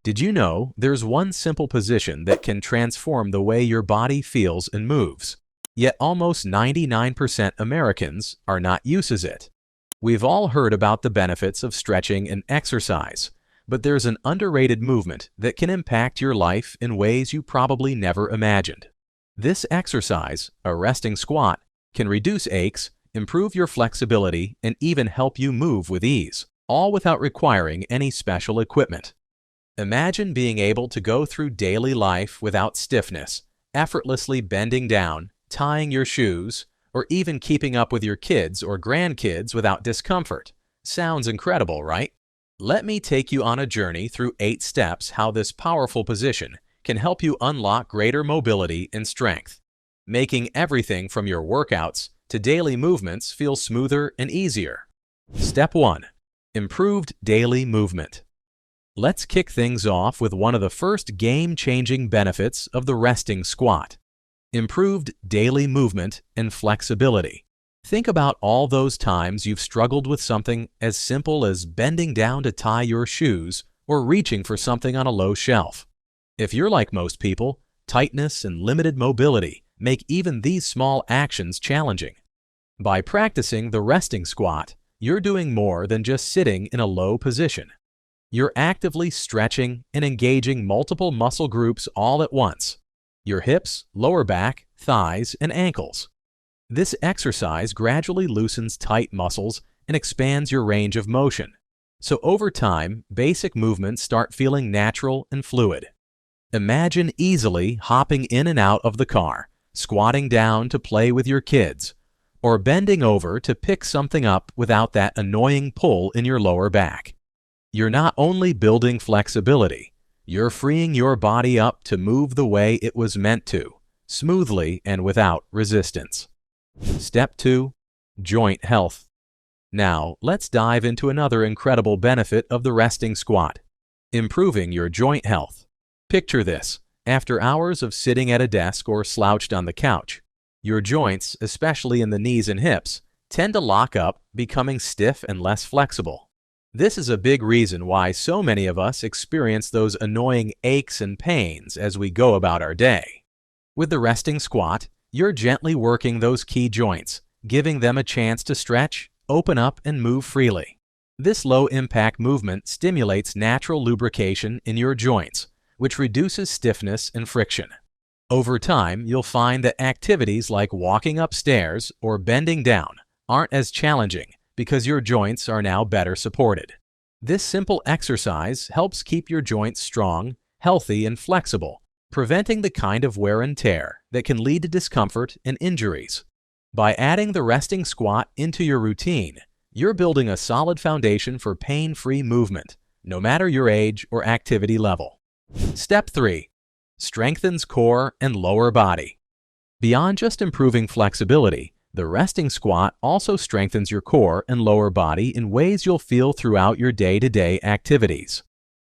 Did you know there's one simple position that can transform the way your body feels and moves? Yet almost 99% Americans are not uses it. We've all heard about the benefits of stretching and exercise, but there's an underrated movement that can impact your life in ways you probably never imagined. This exercise, a resting squat, can reduce aches, improve your flexibility, and even help you move with ease, all without requiring any special equipment. Imagine being able to go through daily life without stiffness, effortlessly bending down, tying your shoes, or even keeping up with your kids or grandkids without discomfort. Sounds incredible, right? Let me take you on a journey through 8 steps how this powerful position can help you unlock greater mobility and strength, making everything from your workouts to daily movements feel smoother and easier. Step 1. Improved daily movement. Let's kick things off with one of the first game-changing benefits of the resting squat: improved daily movement and flexibility. Think about all those times you've struggled with something as simple as bending down to tie your shoes or reaching for something on a low shelf. If you're like most people, tightness and limited mobility make even these small actions challenging. By practicing the resting squat, you're doing more than just sitting in a low position. You're actively stretching and engaging multiple muscle groups all at once: your hips, lower back, thighs, and ankles. This exercise gradually loosens tight muscles and expands your range of motion. So over time, basic movements start feeling natural and fluid. Imagine easily hopping in and out of the car, squatting down to play with your kids, or bending over to pick something up without that annoying pull in your lower back. You're not only building flexibility, you're freeing your body up to move the way it was meant to, smoothly and without resistance. Step 2. Joint health. Now, let's dive into another incredible benefit of the resting squat: improving your joint health. Picture this: after hours of sitting at a desk or slouched on the couch, your joints, especially in the knees and hips, tend to lock up, becoming stiff and less flexible. This is a big reason why so many of us experience those annoying aches and pains as we go about our day. With the resting squat, you're gently working those key joints, giving them a chance to stretch, open up, and move freely. This low-impact movement stimulates natural lubrication in your joints, which reduces stiffness and friction. Over time, you'll find that activities like walking upstairs or bending down aren't as challenging because your joints are now better supported. This simple exercise helps keep your joints strong, healthy, and flexible, preventing the kind of wear and tear that can lead to discomfort and injuries. By adding the resting squat into your routine, you're building a solid foundation for pain-free movement, no matter your age or activity level. Step 3. Strengthens core and lower body. Beyond just improving flexibility, the resting squat also strengthens your core and lower body in ways you'll feel throughout your day-to-day activities.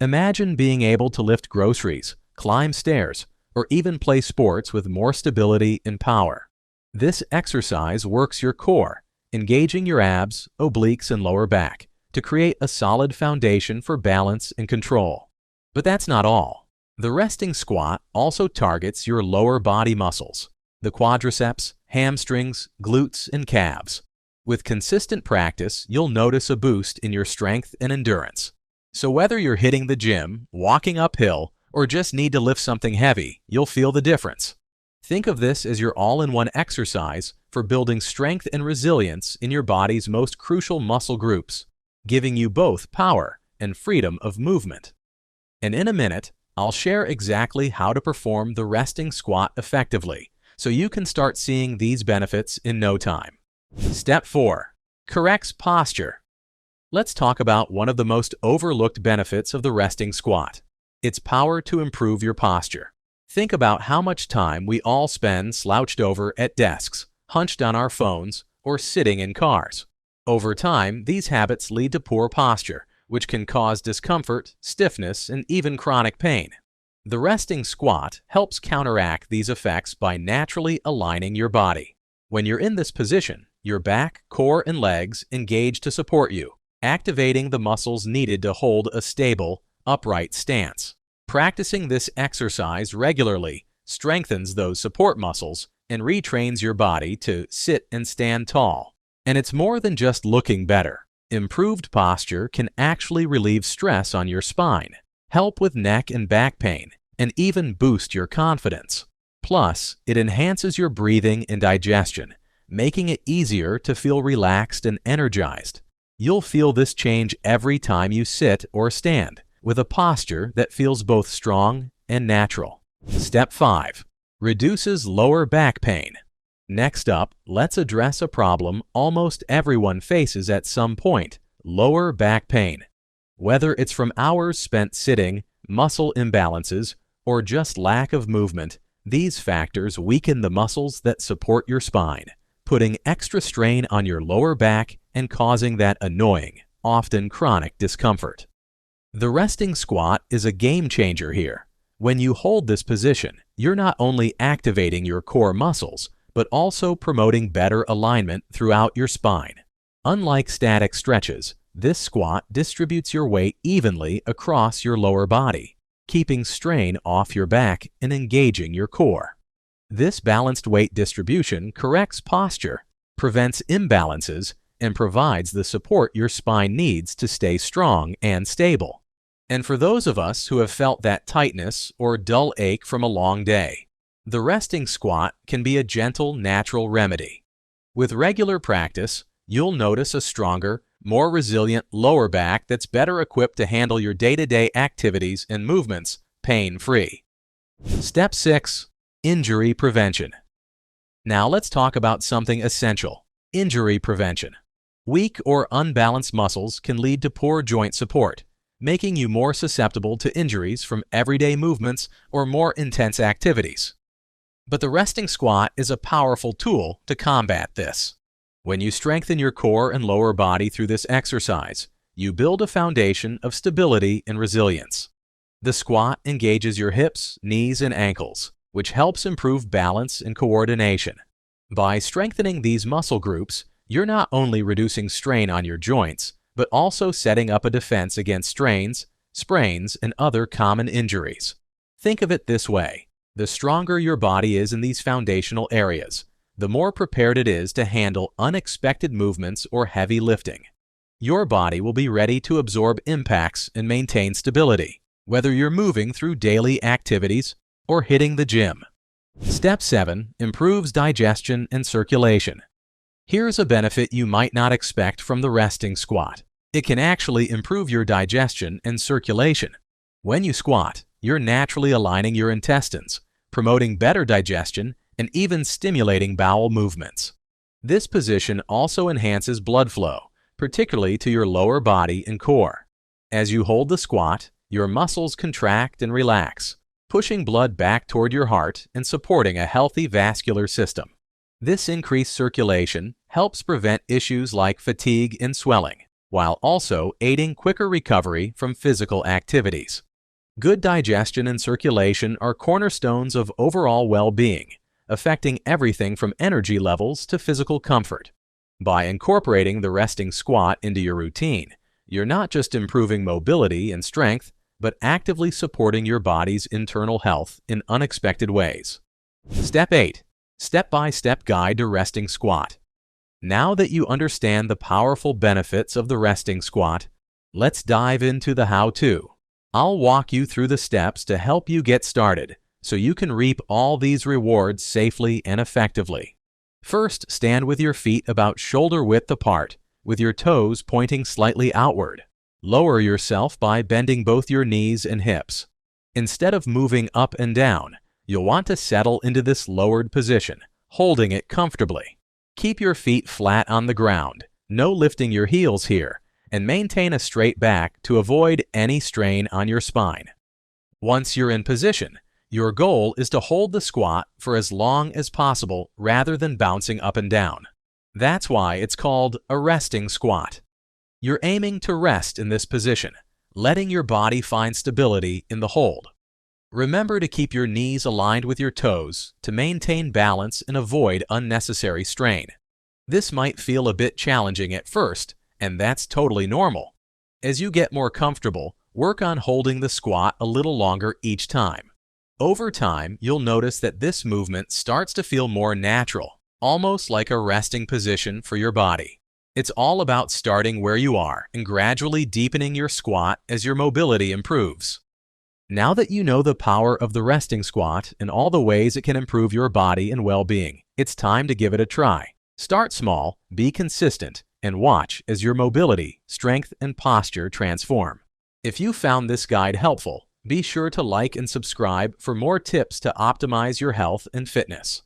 Imagine being able to lift groceries, climb stairs, or even play sports with more stability and power. This exercise works your core, engaging your abs, obliques, and lower back to create a solid foundation for balance and control. But that's not all. The resting squat also targets your lower body muscles: the quadriceps, hamstrings, glutes, and calves. With consistent practice, you'll notice a boost in your strength and endurance. So whether you're hitting the gym, walking uphill, or just need to lift something heavy, you'll feel the difference. Think of this as your all-in-one exercise for building strength and resilience in your body's most crucial muscle groups, giving you both power and freedom of movement. And in a minute, I'll share exactly how to perform the resting squat effectively, so you can start seeing these benefits in no time. Step 4. Corrects posture. Let's talk about one of the most overlooked benefits of the resting squat: its power to improve your posture. Think about how much time we all spend slouched over at desks, hunched on our phones, or sitting in cars. Over time, these habits lead to poor posture, which can cause discomfort, stiffness, and even chronic pain. The resting squat helps counteract these effects by naturally aligning your body. When you're in this position, your back, core, and legs engage to support you, activating the muscles needed to hold a stable, upright stance. Practicing this exercise regularly strengthens those support muscles and retrains your body to sit and stand tall. And it's more than just looking better. Improved posture can actually relieve stress on your spine, help with neck and back pain, and even boost your confidence. Plus, it enhances your breathing and digestion, making it easier to feel relaxed and energized. You'll feel this change every time you sit or stand, with a posture that feels both strong and natural. Step 5. Reduces lower back pain. Next up, let's address a problem almost everyone faces at some point: lower back pain. Whether it's from hours spent sitting, muscle imbalances, or just lack of movement, these factors weaken the muscles that support your spine, putting extra strain on your lower back and causing that annoying, often chronic discomfort. The resting squat is a game changer here. When you hold this position, you're not only activating your core muscles, but also promoting better alignment throughout your spine. Unlike static stretches, this squat distributes your weight evenly across your lower body, keeping strain off your back and engaging your core. This balanced weight distribution corrects posture, prevents imbalances, and provides the support your spine needs to stay strong and stable. And for those of us who have felt that tightness or dull ache from a long day, the resting squat can be a gentle, natural remedy. With regular practice, you'll notice a stronger, more resilient lower back that's better equipped to handle your day-to-day activities and movements pain-free. Step 6. Injury prevention. Now let's talk about something essential: injury prevention. Weak or unbalanced muscles can lead to poor joint support, making you more susceptible to injuries from everyday movements or more intense activities. But the resting squat is a powerful tool to combat this. When you strengthen your core and lower body through this exercise, you build a foundation of stability and resilience. The squat engages your hips, knees, and ankles, which helps improve balance and coordination. By strengthening these muscle groups, you're not only reducing strain on your joints, but also setting up a defense against strains, sprains, and other common injuries. Think of it this way: the stronger your body is in these foundational areas, the more prepared it is to handle unexpected movements or heavy lifting. Your body will be ready to absorb impacts and maintain stability, whether you're moving through daily activities or hitting the gym. Step 7. Improves digestion and circulation. Here's a benefit you might not expect from the resting squat. It can actually improve your digestion and circulation. When you squat, you're naturally aligning your intestines, promoting better digestion, and even stimulating bowel movements. This position also enhances blood flow, particularly to your lower body and core. As you hold the squat, your muscles contract and relax, pushing blood back toward your heart and supporting a healthy vascular system. This increased circulation helps prevent issues like fatigue and swelling, while also aiding quicker recovery from physical activities. Good digestion and circulation are cornerstones of overall well-being, affecting everything from energy levels to physical comfort. By incorporating the resting squat into your routine, you're not just improving mobility and strength, but actively supporting your body's internal health in unexpected ways. Step 8. Step-by-step guide to resting squat. Now that you understand the powerful benefits of the resting squat, let's dive into the how-to. I'll walk you through the steps to help you get started, so you can reap all these rewards safely and effectively. First, stand with your feet about shoulder width apart, with your toes pointing slightly outward. Lower yourself by bending both your knees and hips. Instead of moving up and down, you'll want to settle into this lowered position, holding it comfortably. Keep your feet flat on the ground, no lifting your heels here, and maintain a straight back to avoid any strain on your spine. Once you're in position, your goal is to hold the squat for as long as possible rather than bouncing up and down. That's why it's called a resting squat. You're aiming to rest in this position, letting your body find stability in the hold. Remember to keep your knees aligned with your toes to maintain balance and avoid unnecessary strain. This might feel a bit challenging at first, and that's totally normal. As you get more comfortable, Work on holding the squat a little longer each time. Over time, you'll notice that this movement starts to feel more natural, almost like a resting position for your body. It's all about starting where you are and gradually deepening your squat as your mobility improves. Now that you know the power of the resting squat and all the ways it can improve your body and well-being, it's time to give it a try. Start small, be consistent, and watch as your mobility, strength, and posture transform. If you found this guide helpful, be sure to like and subscribe for more tips to optimize your health and fitness.